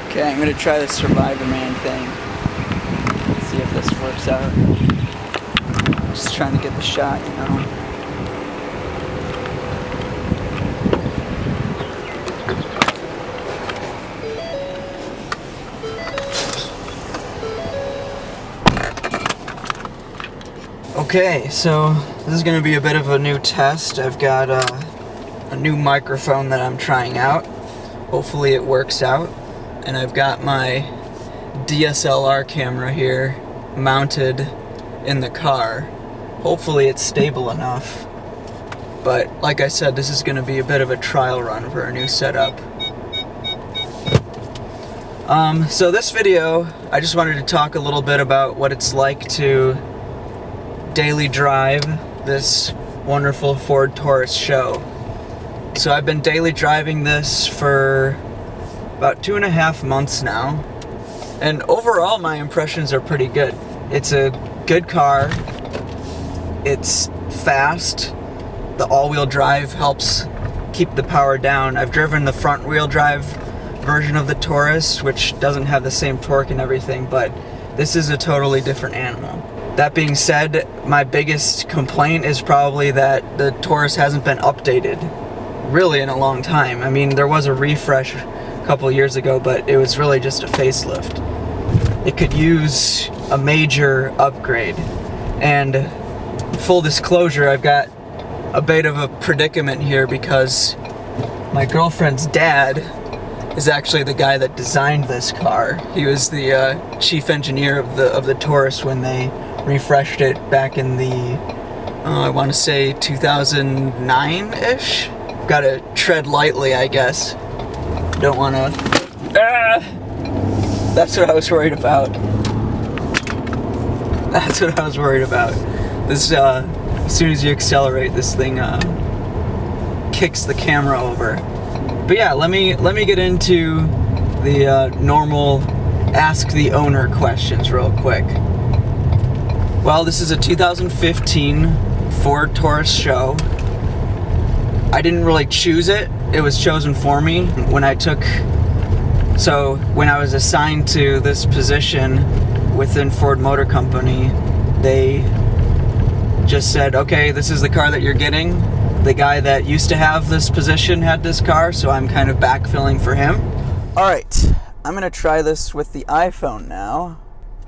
Okay, I'm gonna try the Survivor Man thing. See if this works out. Just trying to get the shot, you know. Okay, so this is gonna be a bit of a new test. I've got a new microphone that I'm trying out. Hopefully it works out. And I've got my DSLR camera here mounted in the car. Hopefully it's stable enough. But like I said, this is going to be a bit of a trial run for a new setup. So this video, I just wanted to talk a little bit about what it's like to daily drive this wonderful Ford Taurus SHO. So I've been daily driving this for about 2.5 months now, and overall my impressions are pretty good. It's a good car, it's fast, the all-wheel drive helps keep the power down. I've driven the front-wheel drive version of the Taurus, which doesn't have the same torque and everything, but this is a totally different animal. That being said, my biggest complaint is probably that the Taurus hasn't been updated really in a long time. I mean, there was a refresh couple years ago, but it was really just a facelift. It could use a major upgrade. And full disclosure, I've got a bit of a predicament here because my girlfriend's dad is actually the guy that designed this car. He was the chief engineer of the Taurus when they refreshed it back in the I want to say 2009-ish. Got to tread lightly, I guess. Don't want to... That's what I was worried about. That's what I was worried about. This, as soon as you accelerate, this thing kicks the camera over. But yeah, let me get into the normal ask the owner questions real quick. Well, this is a 2015 Ford Taurus SHO. I didn't really choose it. It was chosen for me when I was assigned to this position within Ford Motor Company. They just said, okay, this is the car that you're getting. The guy that used to have this position had this car, so I'm kind of backfilling for him. Alright, I'm gonna try this with the iPhone now.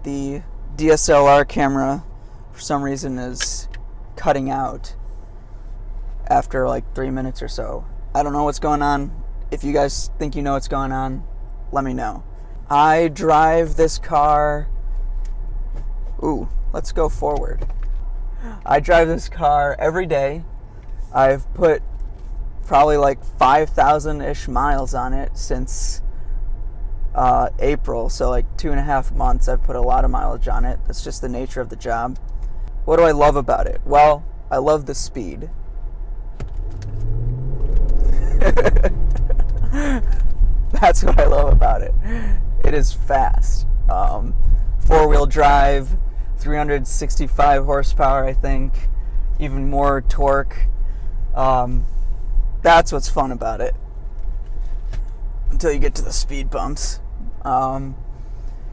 The DSLR camera, for some reason, is cutting out after like 3 minutes or so. I don't know what's going on. If you guys think you know what's going on, let me know. I drive this car... Ooh, let's go forward. I drive this car every day. I've put probably like 5,000-ish miles on it since April, so like 2.5 months. I've put a lot of mileage on it. That's just the nature of the job. What do I love about it? Well, I love the speed. That's what I love about it. It is fast. 4-wheel drive, 365 horsepower, I think, even more torque. That's what's fun about it. Until you get to the speed bumps.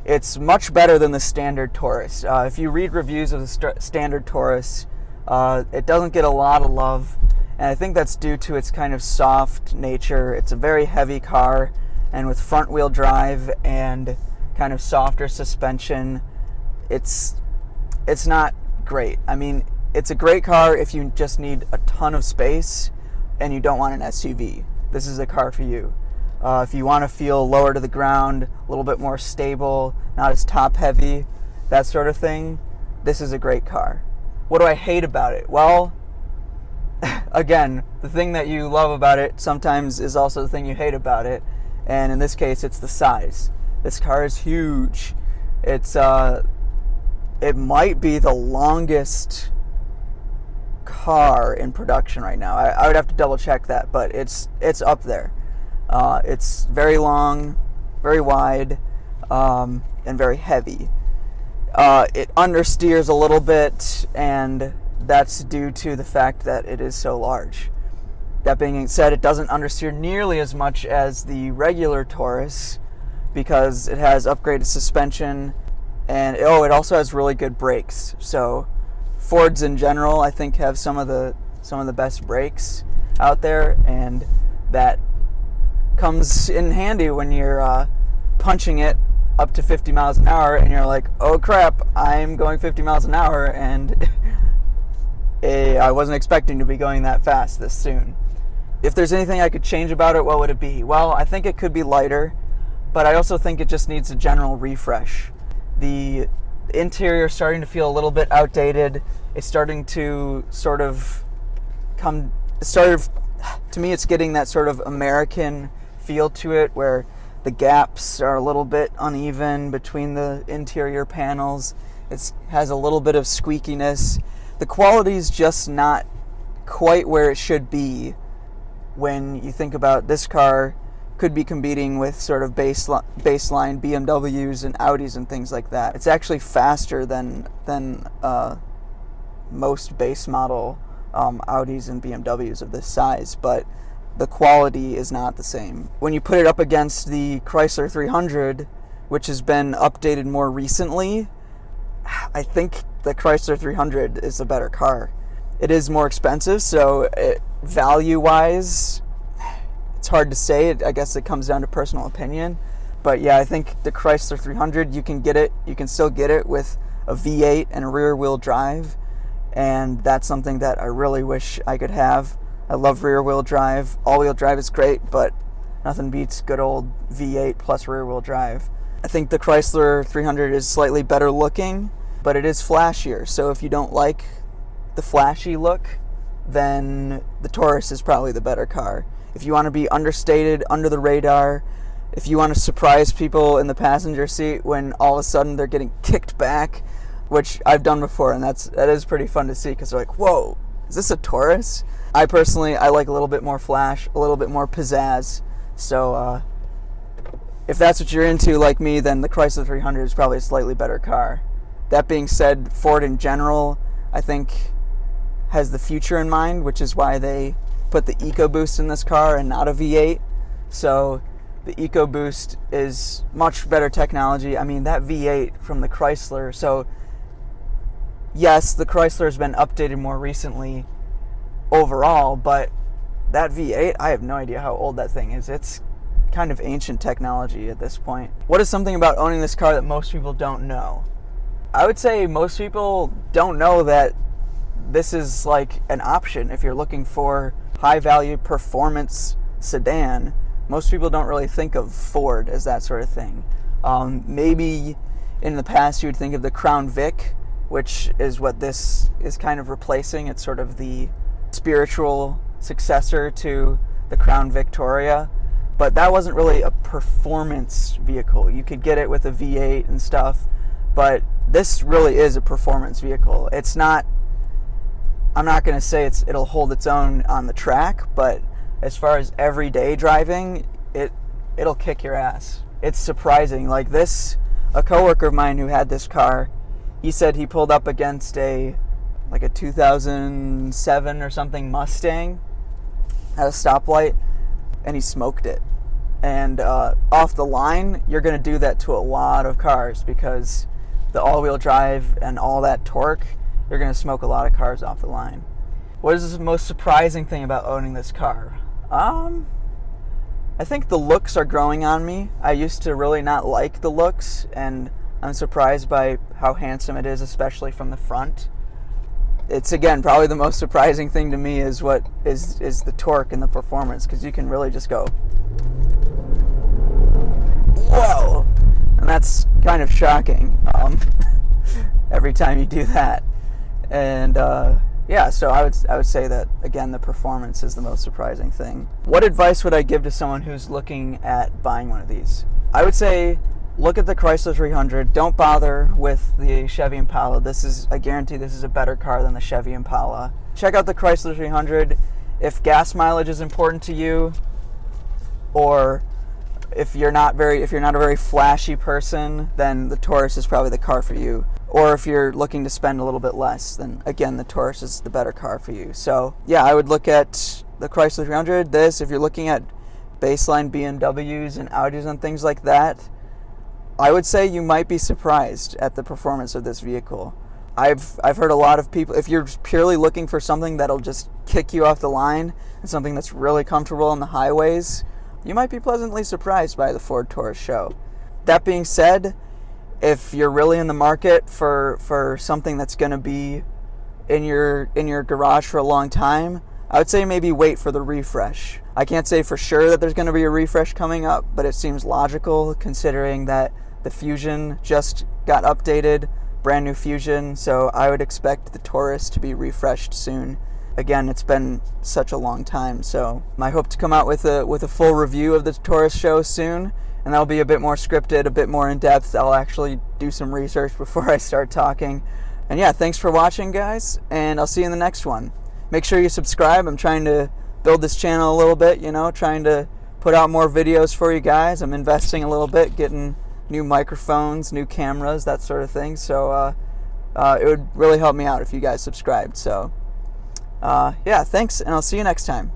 It's much better than the standard Taurus. If you read reviews of the standard Taurus, it doesn't get a lot of love. And I think that's due to its kind of soft nature. It's a very heavy car, and with front-wheel drive and kind of softer suspension, it's not great. I mean, it's a great car if you just need a ton of space and you don't want an SUV. This is a car for you. If you want to feel lower to the ground, a little bit more stable, not as top-heavy, that sort of thing, this is a great car. What do I hate about it? Well, again, the thing that you love about it sometimes is also the thing you hate about it, and in this case, it's the size. This car is huge. It might be the longest car in production right now. I would have to double check that, but it's up there. It's very long, very wide, and very heavy. It understeers a little bit, and that's due to the fact that it is so large. That being said, it doesn't understeer nearly as much as the regular Taurus, because it has upgraded suspension, and it also has really good brakes. So Fords in general, I think, have some of the best brakes out there, and that comes in handy when you're punching it up to 50 miles an hour and you're like, oh crap, I'm going 50 miles an hour, and I wasn't expecting to be going that fast this soon. If there's anything I could change about it, what would it be? Well, I think it could be lighter, but I also think it just needs a general refresh. The interior is starting to feel a little bit outdated. It's starting to to me, it's getting that sort of American feel to it, where the gaps are a little bit uneven between the interior panels. It has a little bit of squeakiness. The quality's just not quite where it should be when you think about this car could be competing with sort of baseline BMWs and Audis and things like that. It's actually faster than most base model Audis and BMWs of this size, but the quality is not the same. When you put it up against the Chrysler 300, which has been updated more recently, I think the Chrysler 300 is the better car. It is more expensive, so value-wise, it's hard to say. I guess it comes down to personal opinion. But yeah, I think the Chrysler 300, you can still get it with a V8 and a rear-wheel drive, and that's something that I really wish I could have. I love rear-wheel drive. All-wheel drive is great, but nothing beats good old V8 plus rear-wheel drive. I think the Chrysler 300 is slightly better looking, but it is flashier. So if you don't like the flashy look, then the Taurus is probably the better car. If you want to be understated, under the radar, if you want to surprise people in the passenger seat when all of a sudden they're getting kicked back, which I've done before, and that is pretty fun to see, because they're like, whoa, is this a Taurus? I personally like a little bit more flash, a little bit more pizzazz. So if that's what you're into like me, then the Chrysler 300 is probably a slightly better car. That being said, Ford in general, I think, has the future in mind, which is why they put the EcoBoost in this car and not a V8. So the EcoBoost is much better technology. I mean, that V8 from the Chrysler, so yes, the Chrysler has been updated more recently overall, but that V8, I have no idea how old that thing is. It's kind of ancient technology at this point. What is something about owning this car that most people don't know? I would say most people don't know that this is like an option if you're looking for high-value performance sedan. Most people don't really think of Ford as that sort of thing. Maybe in the past you would think of the Crown Vic, which is what this is kind of replacing. It's sort of the spiritual successor to the Crown Victoria, but that wasn't really a performance vehicle. You could get it with a V8 and stuff, but this really is a performance vehicle. It's not, I'm not going to say it'll hold its own on the track, but as far as everyday driving, it'll kick your ass. It's surprising. Like a coworker of mine who had this car, he said he pulled up against a 2007 or something Mustang at a stoplight, and he smoked it. And off the line, you're going to do that to a lot of cars, because the all-wheel drive and all that torque, you're going to smoke a lot of cars off the line. What is the most surprising thing about owning this car? I think the looks are growing on me. I used to really not like the looks, and I'm surprised by how handsome it is, especially from the front. It's, again, probably the most surprising thing to me is what is the torque and the performance, because you can really just go, whoa, and that's kind of shocking every time you do that. And yeah, so I would say that, again, the performance is the most surprising thing. What advice would I give to someone who's looking at buying one of these? I would say, look at the Chrysler 300. Don't bother with the Chevy Impala. I guarantee this is a better car than the Chevy Impala. Check out the Chrysler 300. If gas mileage is important to you, or if you're not a very flashy person, then the Taurus is probably the car for you. Or if you're looking to spend a little bit less, then again, the Taurus is the better car for you. So yeah, I would look at the Chrysler 300. If you're looking at baseline BMWs and Audis and things like that, I would say you might be surprised at the performance of this vehicle. I've heard a lot of people, if you're purely looking for something that'll just kick you off the line and something that's really comfortable on the highways, you might be pleasantly surprised by the Ford Taurus SHO. That being said, if you're really in the market for something that's going to be in your garage for a long time, I would say maybe wait for the refresh. I can't say for sure that there's going to be a refresh coming up, but it seems logical considering that the Fusion just got updated, brand new Fusion, so I would expect the Taurus to be refreshed soon. Again, it's been such a long time, so I hope to come out with a full review of the Taurus SHO soon, and that'll be a bit more scripted, a bit more in depth. I'll actually do some research before I start talking. And yeah, thanks for watching, guys, and I'll see you in the next one. Make sure you subscribe. I'm trying to build this channel a little bit, trying to put out more videos for you guys. I'm investing a little bit, getting new microphones, new cameras, that sort of thing. So it would really help me out if you guys subscribed. So yeah, thanks, and I'll see you next time.